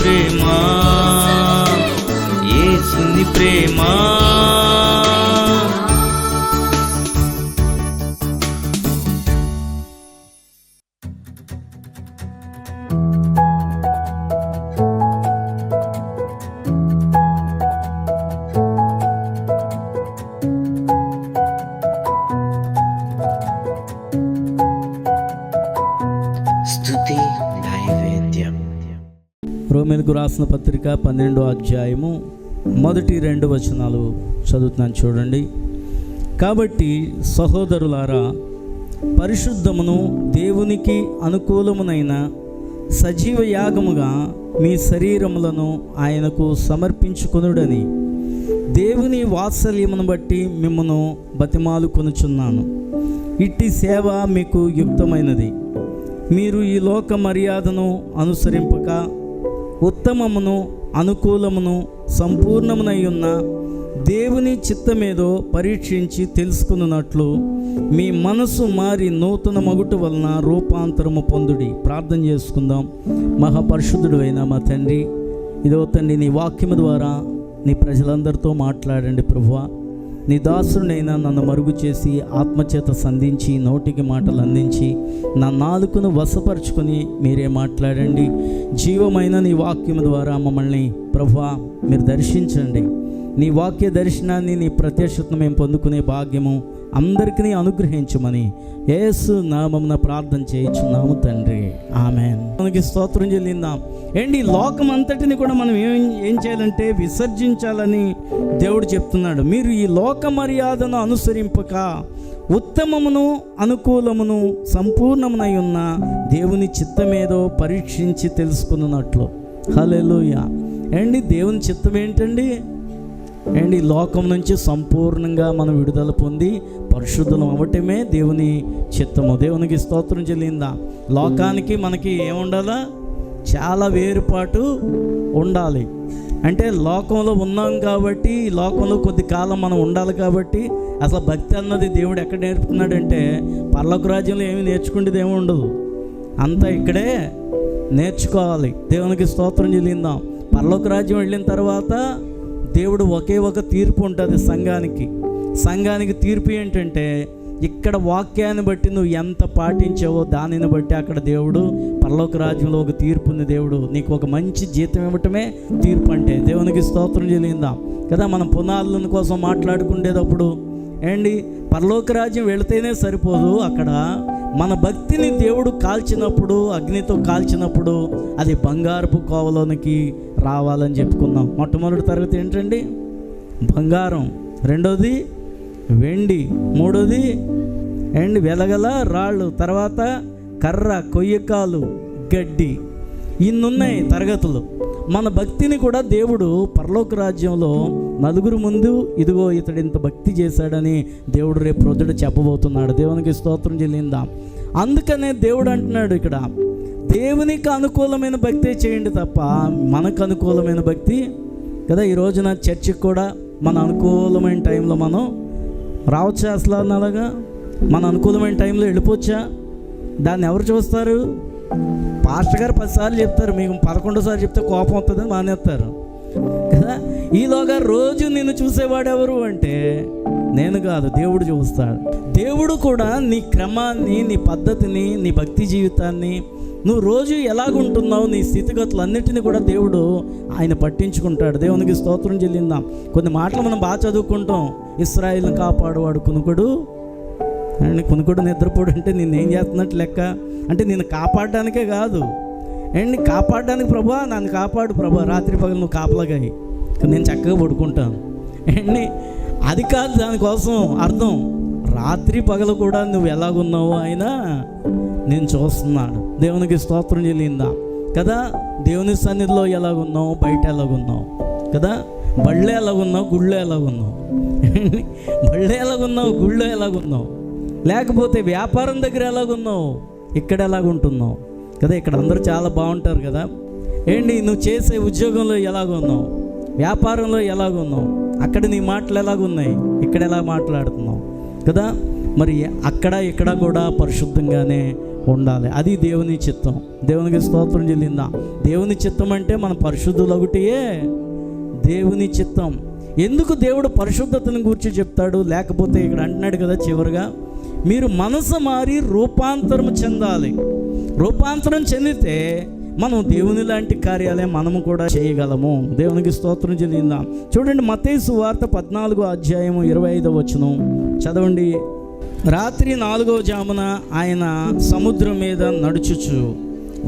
ప్రేమ, యేసుని ప్రేమ. రోమీయులకు రాసిన పత్రిక 12వ అధ్యాయము మొదటి 2 వచనాలు చదువుతున్నాను చూడండి. కాబట్టి సహోదరులారా, పరిశుద్ధమును దేవునికి అనుకూలమునైన సజీవ యాగముగా మీ శరీరములను ఆయనకు సమర్పించుకొనుడని దేవుని వాత్సల్యమును బట్టి మిమ్మను బతిమాలుకొనుచున్నాను. ఇట్టి సేవ మీకు యుక్తమైనది. మీరు ఈ లోక మర్యాదను అనుసరింపక ఉత్తమమును అనుకూలమును సంపూర్ణమునై ఉన్న దేవుని చిత్తమేదో పరీక్షించి తెలుసుకున్నట్లు మీ మనసు మారి నూతన మగుట వలన రూపాంతరము పొందుడి. ప్రార్థన చేసుకుందాం. మహాపరిశుద్ధుడు అయిన మా తండ్రి, ఇదో తండ్రి, నీ వాక్యము ద్వారా నీ ప్రజలందరితో మాట్లాడండి ప్రభువా. నీ దాసుడినైనా నన్ను మరుగు చేసి ఆత్మచేత సంధించి నోటికి మాటలు అందించి నా నాలుకను వశపరుచుకొని మీరే మాట్లాడండి. జీవమైన నీ వాక్యం ద్వారా మమ్మల్ని ప్రభువా మీరు దర్శించండి. నీ వాక్య దర్శనాన్ని, నీ ప్రత్యక్షతను మేము పొందుకునే భాగ్యము అందరికీ అనుగ్రహించమని యేసు నామమున ప్రార్థన చేయించున్నాము తండ్రి, ఆమేన్. మనకి స్తోత్రం చెల్లిందాం. ఏంటి, లోకం అంతటిని కూడా మనం ఏం చేయాలంటే విసర్జించాలని దేవుడు చెప్తున్నాడు. మీరు ఈ లోక మర్యాదను అనుసరింపక ఉత్తమమును అనుకూలమును సంపూర్ణమునై ఉన్న దేవుని చిత్తమేదో పరీక్షించి తెలుసుకున్నట్లు. హల్లెలూయా. ఏంటి, దేవుని చిత్తం ఏంటండి? అండ్ ఈ లోకం నుంచి సంపూర్ణంగా మనం విడుదల పొంది పరిశుద్ధం అవ్వటమే దేవుని చిత్తము. దేవునికి స్తోత్రం చెల్లిందా. లోకానికి మనకి ఏముండాలా? చాలా వేరుపాటు ఉండాలి. అంటే లోకంలో ఉన్నాం కాబట్టి, ఈ లోకంలో కొద్ది కాలం మనం ఉండాలి కాబట్టి, అసలు భక్తి అన్నది దేవుడు ఎక్కడ నేర్పుతున్నాడంటే పరలోక రాజ్యంలో ఏమి నేర్చుకునేది ఏమి ఉండదు, అంతా ఇక్కడే నేర్చుకోవాలి. దేవునికి స్తోత్రం చెల్లిందాం. పరలోక రాజ్యం వెళ్ళిన తర్వాత దేవుడు ఒకే ఒక తీర్పు ఉంటుంది సంఘానికి తీర్పు ఏంటంటే, ఇక్కడ వాక్యాన్ని బట్టి నువ్వు ఎంత పాటించావో దానిని బట్టి అక్కడ దేవుడు పరలోక రాజ్యంలో ఒక తీర్పు ఉంది. దేవుడు నీకు ఒక మంచి జీతం ఇవ్వటమే తీర్పు అంటే. దేవునికి స్తోత్రం చెల్లిందాం కదా. మనం పునాదుల కోసం మాట్లాడుకునేటప్పుడు ఏంటి, పరలోక రాజ్యం వెళితేనే సరిపోదు, అక్కడ మన భక్తిని దేవుడు కాల్చినప్పుడు, అగ్నితో కాల్చినప్పుడు అది బంగారపు కోవలోనికి రావాలని చెప్పుకున్నాం. మొట్టమొదటి తరగతి ఏంటండి? బంగారం. రెండోది వెండి. మూడోది అండ్ వెలగల రాళ్ళు. తర్వాత కర్ర, కొయ్యకాలు, గడ్డి. ఇన్నున్నాయి తరగతులు. మన భక్తిని కూడా దేవుడు పరలోక రాజ్యంలో నలుగురు ముందు ఇదిగో ఇతడు ఇంత భక్తి చేశాడని దేవుడు రేపు ప్రొద్దుట చెప్పబోతున్నాడు. దేవునికి స్తోత్రం చెల్లిందాం. అందుకనే దేవుడు అంటున్నాడు ఇక్కడ, దేవునికి అనుకూలమైన భక్తి చేయండి తప్ప మనకు అనుకూలమైన భక్తి కదా. ఈ రోజున చర్చికి కూడా మన అనుకూలమైన టైంలో మనం రావచ్చా? అసలు అలాగా మన అనుకూలమైన టైంలో వెళ్ళిపోవచ్చా? దాన్ని ఎవరు చూస్తారు? పాస్టర్ గారు 10 సార్లు చెప్తారు, మీకు 11వ సారి చెప్తే కోపం వస్తుందని మానేస్తారు కదా. ఈలోగా రోజు నిన్ను చూసేవాడు ఎవరు అంటే నేను కాదు, దేవుడు చూస్తాడు. దేవుడు కూడా నీ క్రమాన్ని, నీ పద్ధతిని, నీ భక్తి జీవితాన్ని, నువ్వు రోజు ఎలాగుంటున్నావు, నీ స్థితిగతులు అన్నిటినీ కూడా దేవుడు ఆయన పట్టించుకుంటాడు. దేవునికి స్తోత్రం చెల్లిందాం. కొన్ని మాటలు మనం బాగా చదువుకుంటాం. ఇశ్రాయేలును కాపాడువాడు కునుకుడు అండ్ కునుకుడు నిద్రపోడు అంటే నిన్నేం చేస్తున్నట్టు లెక్క. అంటే నిన్ను కాపాడడానికే కాదు, అండ్ కాపాడడానికి ప్రభా నన్ను కాపాడు ప్రభా, రాత్రి పగలు నువ్వు కాపలాగాయి నేను చక్కగా పడుకుంటాను అండ్ అది కాదు. దానికోసం అర్థం రాత్రి పగలు కూడా నువ్వు ఎలాగున్నావో ఆయన నేను చూస్తున్నాడు. దేవునికి స్తోత్రం చెల్లిందా కదా. దేవుని సన్నిధిలో ఎలాగున్నావు, బయట ఎలాగున్నావు కదా. బళ్ళే ఎలాగున్నావు, గుళ్ళో ఎలాగున్నావు, బళ్ళే ఎలాగున్నావు, గుళ్ళో ఎలాగున్నావు, లేకపోతే వ్యాపారం దగ్గర ఎలాగున్నావు, ఇక్కడ ఎలాగుంటున్నావు కదా. ఇక్కడ అందరూ చాలా బాగుంటారు కదా. ఏంటి, నువ్వు చేసే ఉద్యోగంలో ఎలాగున్నావు, వ్యాపారంలో ఎలాగున్నావు, అక్కడ నీ మాటలు ఎలాగున్నాయి, ఇక్కడ ఎలా మాట్లాడుతున్నావు కదా. మరి అక్కడ ఇక్కడ కూడా పరిశుద్ధంగానే ఉండాలి. అది దేవుని చిత్తం. దేవునికి స్తోత్రం చెల్లిందా. దేవుని చిత్తం అంటే మన పరిశుద్ధులొకటియే దేవుని చిత్తం. ఎందుకు దేవుడు పరిశుద్ధతను గురించి చెప్తాడు? లేకపోతే ఇక్కడ అంటున్నాడు కదా చివరిగా, మీరు మనసు మారి రూపాంతరం చెందాలి. రూపాంతరం చెందితే మనం దేవుని లాంటి కార్యాలే మనము కూడా చేయగలము. దేవునికి స్తోత్రం చెల్లిందాం. చూడండి, మత్తయి సువార్త 14:25 చదవండి. రాత్రి 4వ జామున ఆయన సముద్రం మీద నడుచుచు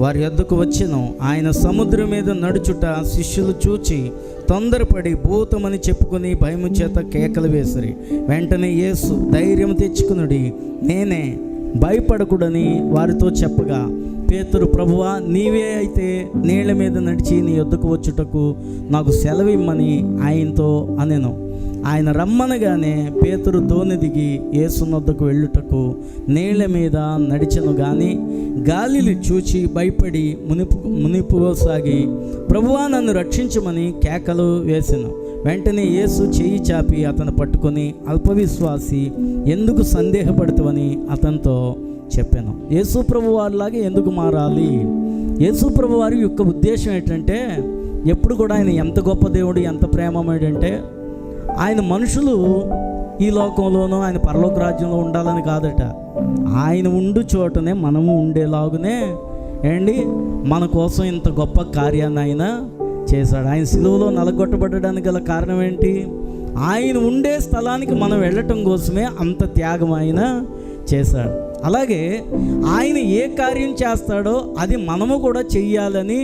వారి యొద్దకు వచ్చెను. ఆయన సముద్రం మీద నడుచుట శిష్యులు చూచి తొందరపడి భూతమని చెప్పుకొని భయము చేత కేకలు వేసిరి. వెంటనే యేసు ధైర్యం తెచ్చుకునుడి, నేనే, భయపడకుడని వారితో చెప్పగా, పేతురు, ప్రభువా, నీవే అయితే నీళ్ల మీద నడిచి నీ యొద్దకు వచ్చుటకు నాకు సెలవిమ్మని ఆయనతో అనెను. ఆయన రమ్మనగానే పేతురు దోణి దిగి యేసు వద్దకు వెళ్ళుటకు నీళ్ల మీద నడిచెను. కానీ గాలిని చూచి భయపడి మునిపోసాగి, ప్రభువా, నన్ను రక్షించమని కేకలు వేసెను. వెంటనే యేసు చెయ్యి చాపి అతను పట్టుకొని, అల్పవిశ్వాసి, ఎందుకు సందేహపడుతావని అతనితో చెప్పాను. యేసు ప్రభు వారిలాగే ఎందుకు మారాలి? యేసు ప్రభు వారి యొక్క ఉద్దేశం ఏంటంటే, ఎప్పుడు కూడా ఆయన ఎంత గొప్ప దేవుడు, ఎంత ప్రేమమేడంటే, ఆయన మనుషులు ఈ లోకంలోనూ ఆయన పరలోక రాజ్యంలో ఉండాలని కాదట. ఆయన ఉండు చోటనే మనము ఉండేలాగునే మన కోసం ఇంత గొప్ప కార్యాన్ని ఆయన చేశాడు. ఆయన సిలువలో నలగొట్టబడడానికి గల కారణం ఏంటి? ఆయన ఉండే స్థలానికి మనం వెళ్ళటం కోసమే అంత త్యాగం ఆయన చేశాడు. అలాగే ఆయన ఏ కార్యం చేస్తాడో అది మనము కూడా చెయ్యాలని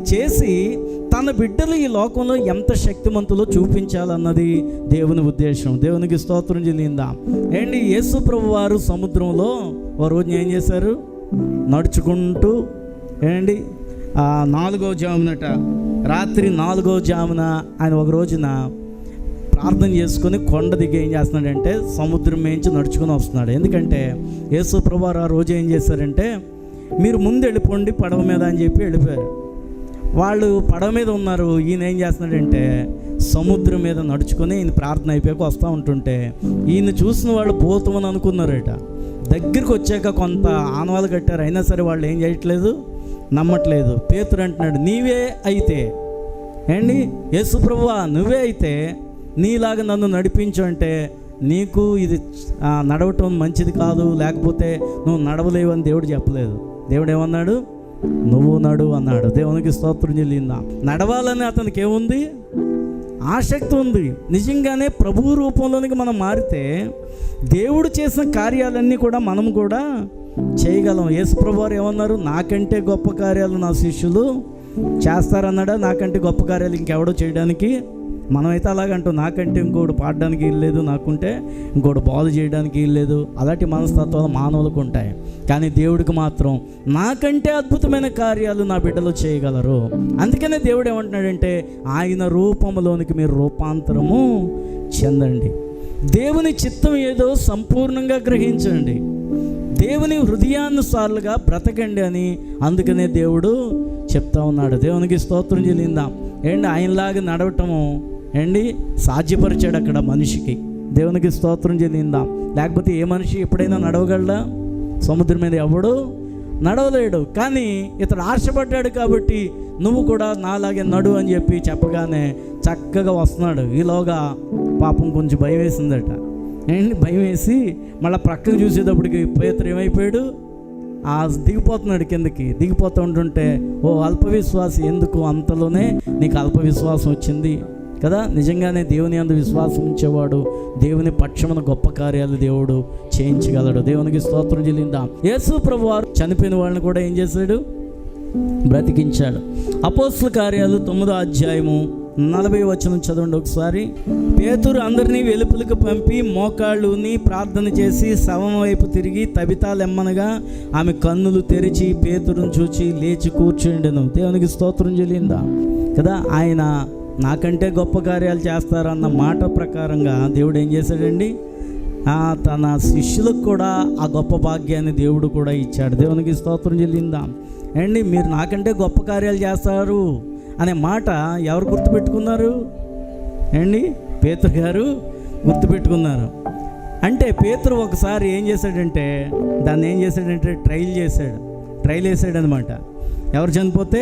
చేసి తన బిడ్డలు ఈ లోకంలో ఎంత శక్తిమంతులో చూపించాలన్నది దేవుని ఉద్దేశం. దేవునికి స్తోత్రం చెల్లిందాం. యేసు ప్రభు వారు సముద్రంలో ఓ రోజున ఏం చేశారు? నడుచుకుంటూ 4వ జామునట, రాత్రి 4వ జామున ఆయన ఒక రోజున ప్రార్థన చేసుకొని కొండ దిగి ఏం చేస్తున్నాడంటే సముద్రం మేంచి నడుచుకొని వస్తున్నాడు. ఎందుకంటే యేసు ప్రభు వారు ఆ రోజు ఏం చేశారంటే, మీరు ముందు వెళ్ళిపోండి పడవ మీద అని చెప్పి వెళ్ళిపోయారు. వాళ్ళు పడవ మీద ఉన్నారు. ఈయన ఏం చేస్తున్నాడంటే సముద్రం మీద నడుచుకొని ఈయన ప్రార్థన అయిపోయాక వస్తూ ఉంటుంటే ఈయన చూసిన వాళ్ళు పోతామని అనుకున్నారట. దగ్గరికి వచ్చాక కొంత ఆనవాళ్ళు కట్టారు. అయినా సరే వాళ్ళు ఏం చేయట్లేదు, నమ్మట్లేదు. పేతురు అంటున్నాడు, నీవే అయితే యేసు ప్రభువా, నువ్వే అయితే నీలాగా నన్ను నడిపించు అంటే, నీకు ఇది నడవటం మంచిది కాదు, లేకపోతే నువ్వు నడవలేవు అని దేవుడు చెప్పలేదు. దేవుడు ఏమన్నాడు? నువ్వు నడు అన్నాడు. దేవునికి స్తోత్రం చెల్లిందా. నడవాలని అతనికి ఏముంది? ఆసక్తి ఉంది. నిజంగానే ప్రభు రూపంలోనికి మనం మారితే దేవుడు చేసిన కార్యాలన్నీ కూడా మనం కూడా చేయగలం. యేసు ప్రభు వారు ఏమన్నారు? నాకంటే గొప్ప కార్యాలు నా శిష్యులు చేస్తారన్నాడా? నాకంటే గొప్ప కార్యాలు ఇంకెవడో చేయడానికి? మనమైతే అలాగంటాం, నాకంటే ఇంకోటి పాడడానికి ఇల్లేదు, నాకుంటే ఇంకోటి బాగు చేయడానికి ఇల్లేదు. అలాంటి మనస్తత్వాలు మానవులకు ఉంటాయి. కానీ దేవుడికి మాత్రం నాకంటే అద్భుతమైన కార్యాలు నా బిడ్డలు చేయగలరు. అందుకనే దేవుడు ఏమంటున్నాడంటే, ఆయన రూపంలోనికి మీరు రూపాంతరము చెందండి. దేవుని చిత్తం ఏదో సంపూర్ణంగా గ్రహించండి. దేవుని హృదయానుసారులుగా బ్రతకండి అని అందుకనే దేవుడు చెప్తా ఉన్నాడు. దేవునికి స్తోత్రం చెల్లిందాం. ఆయనలాగా నడవటము సాధ్యపరిచాడు అక్కడ మనిషికి. దేవునికి స్తోత్రం చెల్లిందాం. లేకపోతే ఏ మనిషి ఎప్పుడైనా నడవగలడా? సముద్రం మీద ఎవడు నడవలేడు. కానీ ఇతడు ఆశపడ్డాడు కాబట్టి నువ్వు కూడా నాలాగే నడు అని చెప్పి చెప్పగానే చక్కగా వస్తున్నాడు. ఈలోగా పాపం కొంచెం భయం వేసిందట. భయం వేసి మళ్ళీ ప్రక్కకు చూసేటప్పటికి పేతురు ఏమైపోయాడు? దిగిపోతున్నాడు కిందకి. దిగిపోతూ ఉంటుంటే, ఓ అల్పవిశ్వాసి, ఎందుకు అంతలోనే నీకు అల్పవిశ్వాసం వచ్చింది కదా? నిజంగానే దేవుని యందు విశ్వాసం ఉంచేవాడు దేవుని పక్షమున గొప్ప కార్యాలు దేవుడు చేయించగలడు. దేవునికి స్తోత్రం చెల్లిందాం. యేసు ప్రభువారు చనిపోయిన వాళ్ళని కూడా ఏం చేశాడు? బ్రతికించాడు. అపోస్తల కార్యాలు 9వ అధ్యాయము 40వ వచనం చదవండి ఒకసారి. పేతురు అందరినీ వెలుపలకు పంపి మోకాళ్ళుని ప్రార్థన చేసి శవం వైపు తిరిగి తబితాలెమ్మనగా ఆమె కన్నులు తెరిచి పేతురును చూచి లేచి కూర్చుండెను. దేవునికి స్తోత్రం చెల్లిందా కదా. ఆయన నాకంటే గొప్ప కార్యాలు చేస్తారన్న మాట ప్రకారంగా దేవుడు ఏం చేశాడండి? తన శిష్యులకు కూడా ఆ గొప్ప భాగ్యాన్ని దేవుడు కూడా ఇచ్చాడు. దేవునికి స్తోత్రం చెల్లిందాం. మీరు నాకంటే గొప్ప కార్యాలు చేస్తారు అనే మాట ఎవరు గుర్తుపెట్టుకున్నారు? పేతురు గారు గుర్తుపెట్టుకున్నారు. అంటే పేతురు ఒకసారి ఏం చేశాడంటే దాన్ని ఏం చేశాడంటే ట్రైల్ వేసాడు అనమాట. ఎవరు చనిపోతే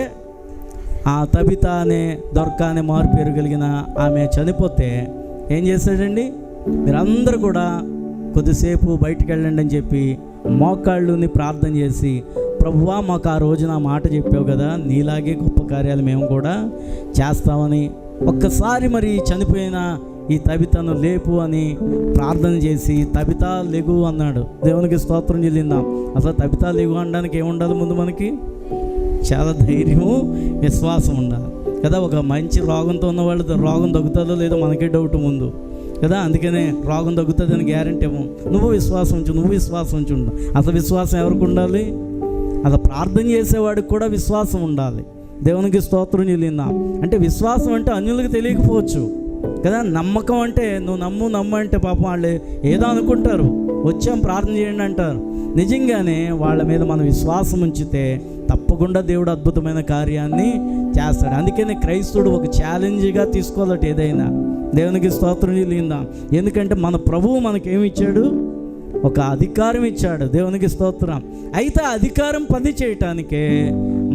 ఆ తబిత అనే దొర్క అనే మారు పేరు కలిగిన ఆమె చనిపోతే ఏం చేశాడండి, మీరందరూ కూడా కొద్దిసేపు బయటికి వెళ్ళండి అని చెప్పి మోకాళ్ళుని ప్రార్థన చేసి, ప్రభువా మాకు ఆ రోజున మాట చెప్పావు కదా, నీలాగే గొప్ప కార్యాలు మేము కూడా చేస్తామని ఒక్కసారి మరి చనిపోయిన ఈ తబితను లేపు అని ప్రార్థన చేసి తబిత లెగు అన్నాడు. దేవునికి స్తోత్రం చెల్లిందాం. అసలు తబిత లెగు అనడానికి ఏముండాలి? ముందు మనకి చాలా ధైర్యము, విశ్వాసం ఉండాలి కదా. ఒక మంచి రోగంతో ఉన్న వాళ్ళు రోగం తగ్గుతుందో లేదో మనకే డౌట్ ముందు కదా. అందుకనే రోగం తగ్గుతుందని గ్యారెంటీ ఇవ్వం. నువ్వు విశ్వాసం ఉంచు. అసలు విశ్వాసం ఎవరికి ఉండాలి? అసలు ప్రార్థన చేసేవాడికి కూడా విశ్వాసం ఉండాలి. దేవునికి స్తోత్రం చెల్లిందాం. అంటే విశ్వాసం అంటే అన్యులకు తెలియకపోవచ్చు కదా. నమ్మకం అంటే నువ్వు నమ్ము అంటే పాపం వాళ్ళు ఏదో అనుకుంటారు, వచ్చాం ప్రార్థన చేయండి అంటారు. నిజంగానే వాళ్ళ మీద మనం విశ్వాసం ఉంచితే తప్పకుండా దేవుడు అద్భుతమైన కార్యాన్ని చేస్తాడు. అందుకనే క్రైస్తవుడు ఒక ఛాలెంజ్గా తీసుకోవాలట ఏదైనా. దేవునికి స్తోత్రం చెల్లిందాం. ఎందుకంటే మన ప్రభువు మనకేమి ఇచ్చాడు? ఒక అధికారం ఇచ్చాడు. దేవునికి స్తోత్రం. అయితే అధికారం పని చేయటానికే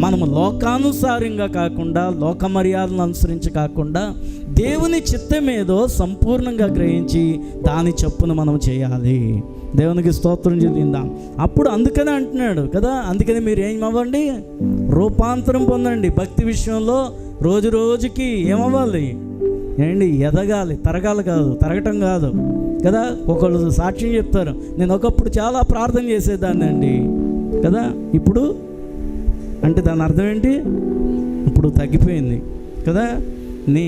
మనము లోకానుసారంగా కాకుండా, లోక మర్యాదలను అనుసరించి కాకుండా, దేవుని చిత్తం ఏదో సంపూర్ణంగా గ్రహించి దాని చొప్పున మనం చేయాలి. దేవునికి స్తోత్రం చెల్లిందాం. అప్పుడు అందుకనే అంటున్నాడు కదా, అందుకని మీరు ఏమవ్వండి? రూపాంతరం పొందండి. భక్తి విషయంలో రోజు రోజుకి ఏమవ్వాలి? ఎదగాలి. తరగటం కాదు కదా. ఒకళ్ళు సాక్ష్యం చెప్తారు, నేను ఒకప్పుడు చాలా ప్రార్థన చేసేదాన్ని అండి కదా, ఇప్పుడు అంటే దాని అర్థం ఏంటి? ఇప్పుడు తగ్గిపోయింది కదా. నీ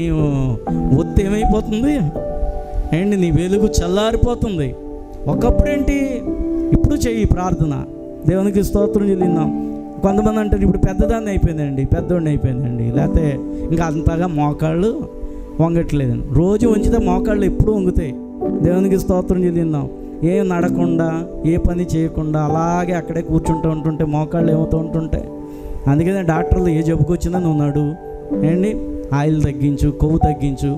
ఒత్తి ఏమైపోతుంది? నీ వెలుగు చల్లారిపోతుంది. ఒకప్పుడు ఏంటి? ఇప్పుడు చెయ్యి ప్రార్థన. దేవునికి స్తోత్రం చెల్లిందాం. కొంతమంది అంటారు ఇప్పుడు పెద్దోడిని అయిపోయిందండి, లేకపోతే ఇంకా అంతగా మోకాళ్ళు వంగట్లేదండి. రోజు వంచితే మోకాళ్ళు ఎప్పుడు వంగుతాయి. దేవునికి స్తోత్రం చెల్లిందాం. ఏం నడకుండా, ఏ పని చేయకుండా అలాగే అక్కడే కూర్చుంటూ మోకాళ్ళు ఏమవుతూ ఉంటుంటాయి. అందుకనే డాక్టర్లు ఏ జబ్బుకు వచ్చినా నువ్వు నడు, ఆయిల్ తగ్గించు, కొవ్వు తగ్గించు,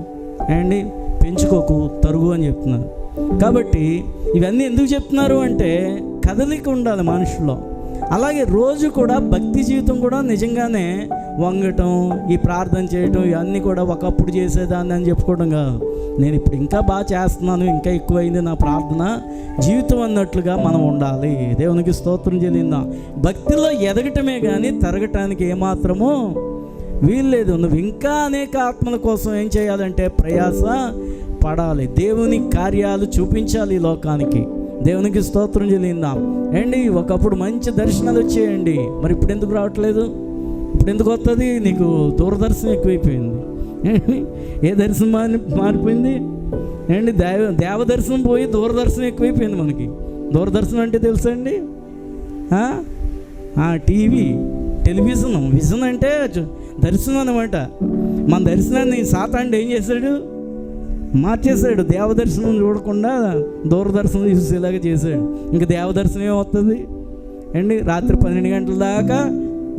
పెంచుకోకు, తరుగు అని చెప్తున్నారు. కాబట్టి ఇవన్నీ ఎందుకు చెప్తున్నారు అంటే కదలిక ఉండాలి మనుషుల్లో. అలాగే రోజు కూడా భక్తి జీవితం కూడా నిజంగానే వంగటం, ఈ ప్రార్థన చేయటం, ఇవన్నీ కూడా ఒకప్పుడు చేసేదాన్ని అని చెప్పుకోవడం కాదు. నేను ఇప్పుడు ఇంకా బాగా చేస్తున్నాను, ఇంకా ఎక్కువైంది నా ప్రార్థన జీవితం అన్నట్లుగా మనం ఉండాలి. దేవునికి స్తోత్రం చెల్లిందాం. భక్తిలో ఎదగటమే కానీ తరగటానికి ఏమాత్రమూ వీల్లేదు. నువ్వు ఇంకా అనేక ఆత్మల కోసం ఏం చేయాలంటే ప్రయాస పడాలి. దేవుని కార్యాలు చూపించాలి ఈ లోకానికి. దేవునికి స్తోత్రం చెల్లిందాం. ఒకప్పుడు మంచి దర్శనాలు వచ్చేయండి, మరి ఇప్పుడు ఎందుకు రావట్లేదు? ఇప్పుడు ఎందుకు వస్తుంది? నీకు దూరదర్శనం ఎక్కువైపోయింది. ఏ దర్శనం మారిపోయింది? దేవదర్శనం పోయి దూరదర్శనం ఎక్కువైపోయింది మనకి. దూరదర్శనం అంటే తెలుసా అండి? విజన్ అంటే దర్శనం అన్నమాట. మన దర్శనాన్ని సాతానుడు ఏం చేశాడు? మార్చేశాడు. దేవదర్శనం చూడకుండా దూరదర్శనం చూసేలాగా చేశాడు. ఇంకా దేవదర్శనం ఏమవుతుంది రాత్రి 12 గంటల దాకా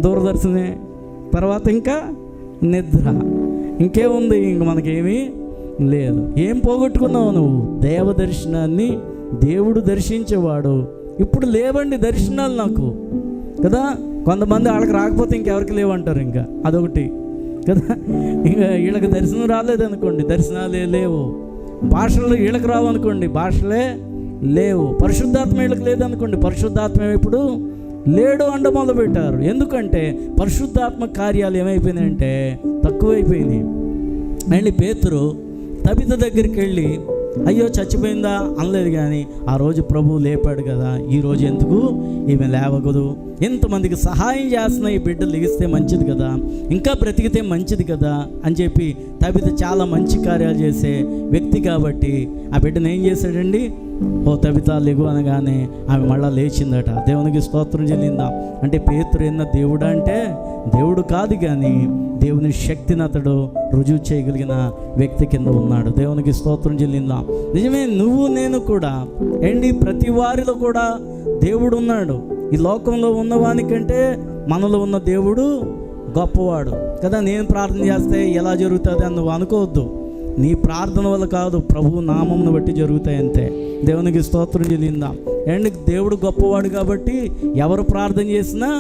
దూరదర్శనమే, తర్వాత ఇంకా నిద్ర, ఇంకేముంది? ఇంక మనకేమీ లేదు. ఏం పోగొట్టుకున్నావు నువ్వు? దేవదర్శనాన్ని. దేవుడు దర్శించేవాడు. ఇప్పుడు లేవండి దర్శనాలు నాకు కదా. కొంతమంది వాళ్ళకి రాకపోతే ఇంకెవరికి లేవంటారు, ఇంకా అదొకటి కదా. ఇంకా వీళ్ళకి దర్శనం రాలేదనుకోండి, దర్శనాలే లేవు. భాషలు వీళ్ళకి రావు అనుకోండి, భాషలే లేవు. పరిశుద్ధాత్మ వీళ్ళకి లేదనుకోండి, పరిశుద్ధాత్మ ఇప్పుడు లేడు అండ మొదలుపెట్టారు. ఎందుకంటే పరిశుద్ధాత్మ కార్యాలు ఏమైపోయినాయంటే తక్కువైపోయినాయి. పేతురు తబిత దగ్గరికి వెళ్ళి అయ్యో చచ్చిపోయిందా అనలేదు, కానీ ఆ రోజు ప్రభువు లేపాడు కదా, ఈరోజు ఎందుకు ఈమె లేవకూడదు? ఎంతమందికి సహాయం చేస్తున్న ఈ బిడ్డ లెగిస్తే మంచిది కదా, ఇంకా బ్రతికితే మంచిది కదా అని చెప్పి తబిత చాలా మంచి కార్యాలు చేసే వ్యక్తి కాబట్టి ఆ బిడ్డను ఏం చేశాడండి? ఓ తబిత లెగు అనగానే ఆమె మళ్ళా లేచిందట. దేవునికి స్తోత్రం చెల్లిందాం. అంటే పేతురు ఎన్న దేవుడా అంటే దేవుడు కాదు, కానీ దేవుని శక్తిని అతడు రుజువు చేయగలిగిన వ్యక్తి కింద ఉన్నాడు. దేవునికి స్తోత్రం చెల్లిందాం. నిజమే, నువ్వు నేను కూడా ప్రతి వారిలో కూడా దేవుడు ఉన్నాడు. ఈ లోకంలో ఉన్నవానికంటే మనలో ఉన్న దేవుడు గొప్పవాడు కదా. నేను ప్రార్థన చేస్తే ఎలా జరుగుతుంది అని నువ్వు అనుకోవద్దు. నీ ప్రార్థన వల్ల కాదు, ప్రభు నామమును బట్టి జరుగుతాయి అంతే. దేవునికి స్తోత్రం చెల్లిందాం. అండ్ దేవుడు గొప్పవాడు కాబట్టి ఎవరు ప్రార్థన చేసినా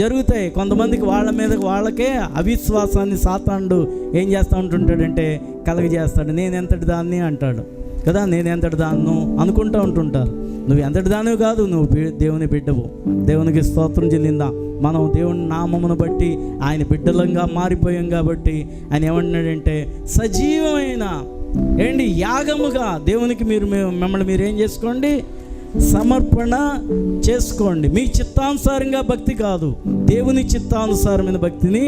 జరుగుతాయి. కొంతమందికి వాళ్ళ మీద వాళ్ళకే అవిశ్వాసాన్ని సాతానుడు ఏం చేస్తూ ఉంటుంటాడంటే కలగజేస్తాడు. నేను ఎంతటి దాన్ని అంటాడు కదా, నేను ఎంతటి దాన్ని అనుకుంటూ ఉంటుంటారు. నువ్వు ఎంతటి దానివి కాదు, నువ్వు దేవుని బిడ్డవు. దేవునికి స్తోత్రం చెల్లిందా. మనం దేవుని నామమును బట్టి ఆయన బిడ్డలంగా మారిపోయాం కాబట్టి ఆయన ఏమంటున్నాడంటే సజీవమైన యాగముగా దేవునికి మిమ్మల్ని మీరు ఏం చేసుకోండి, సమర్పణ చేసుకోండి. మీ చిత్తానుసారంగా భక్తి కాదు, దేవుని చిత్తానుసారమైన భక్తిని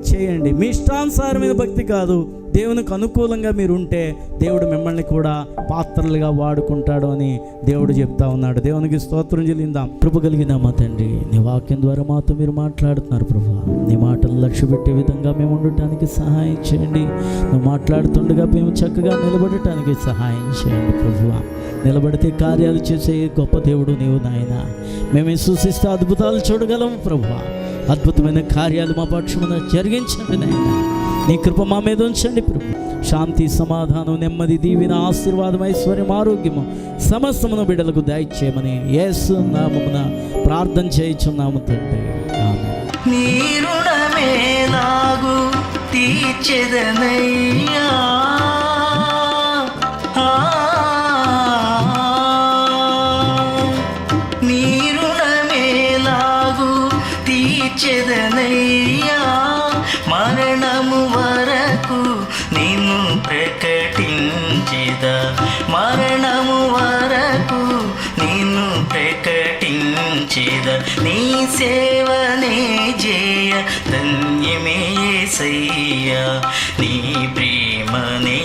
చేయండి. మీ ఇష్టానుసారమైన భక్తి కాదు, దేవునికి అనుకూలంగా మీరు ఉంటే దేవుడు మిమ్మల్ని కూడా పాత్రలుగా వాడుకుంటాడు అని దేవుడు చెప్తా ఉన్నాడు. దేవునికి స్తోత్రం చెల్లిందాం. కృప కలిగిన మా తండ్రి, నీ వాక్యం ద్వారా మాతో మీరు మాట్లాడుతున్నారు ప్రభా. నీ మాటలు లక్ష్య పెట్టే విధంగా మేము ఉండటానికి సహాయం చేయండి. నువ్వు మాట్లాడుతుండగా మేము చక్కగా నిలబడటానికి సహాయం చేయండి ప్రభువా. నిలబడితే కార్యాలు చేసే గొప్ప దేవుడు నీవు నాయన. మేము విశ్వసిస్తే అద్భుతాలు చూడగలము ప్రభువా. అద్భుతమైన కార్యాలు మా పక్షమున జరిగించండి నాయన. నీ కృప మా మీద ఉంచండి ప్రభు. శాంతి, సమాధానం, నెమ్మది, దీవెన, ఆశీర్వాదం, ఐశ్వర్యం, ఆరోగ్యము సమస్తమును బిడ్డలకు దయచేయమని యేసు నామమున ప్రార్థన చేయుచున్నాము తండ్రి. ఆమేన్. నీ రుణమేలాగు తీర్చెదనయ్యా, నీ రుణమేలాగు తీర్చెదనయ్యా, మరణము వరకు నిన్ను ప్రకటించెదా, మరణము వరకు నిన్ను ప్రకటించెదా. నీ సేవనే జయ ధన్యమే యేసయ్యా, నీ ప్రేమనే